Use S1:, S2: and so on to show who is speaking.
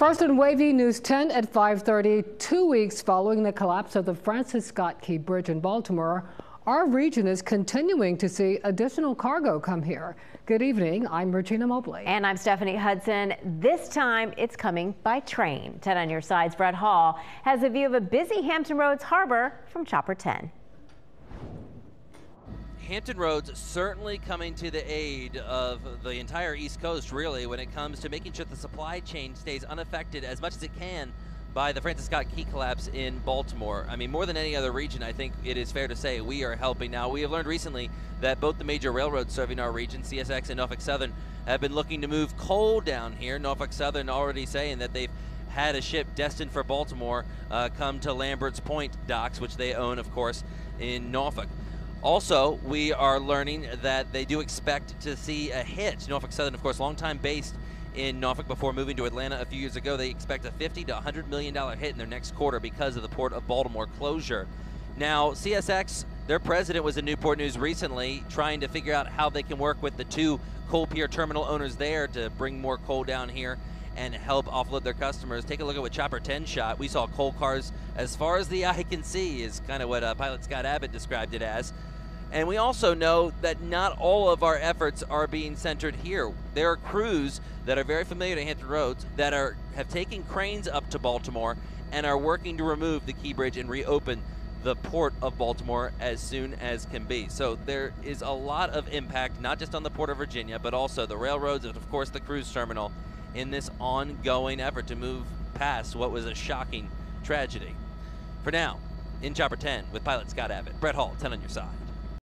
S1: First on Wavy News 10 at 5:30, 2 weeks following the collapse of the Francis Scott Key Bridge in Baltimore, our region is continuing to see additional cargo come here. Good evening, I'm Regina Mobley.
S2: And I'm Stephanie Hudson. This time it's coming by train. 10 on your side's Brett Hall has a view of a busy Hampton Roads harbor from Chopper 10.
S3: Hampton Roads certainly coming to the aid of the entire East Coast, really, when it comes to making sure the supply chain stays unaffected as much as it can by the Francis Scott Key collapse in Baltimore. I mean, more than any other region, I think it is fair to say we are helping now. We have learned recently that both the major railroads serving our region, CSX and Norfolk Southern, have been looking to move coal down here. Norfolk Southern already saying that they've had a ship destined for Baltimore come to Lambert's Point docks, which they own, of course, in Norfolk. Also, we are learning that they do expect to see a hit. Norfolk Southern, of course, longtime based in Norfolk before moving to Atlanta a few years ago. They expect a $50 to $100 million hit in their next quarter because of the Port of Baltimore closure. Now, CSX, their president was in Newport News recently trying to figure out how they can work with the two coal pier terminal owners there to bring more coal down here and help offload their customers. Take a look at what Chopper 10 shot. We saw coal cars as far as the eye can see, is kind of what pilot Scott Abbott described it as. And we also know that not all of our efforts are being centered here. There are crews that are very familiar to Hampton Roads that have taken cranes up to Baltimore and are working to remove the Key Bridge and reopen the Port of Baltimore as soon as can be. So there is a lot of impact, not just on the Port of Virginia, but also the railroads and, of course, the cruise terminal in this ongoing effort to move past what was a shocking tragedy. For now, in Chopper 10 with pilot Scott Abbott, Brett Hall, 10 on your side.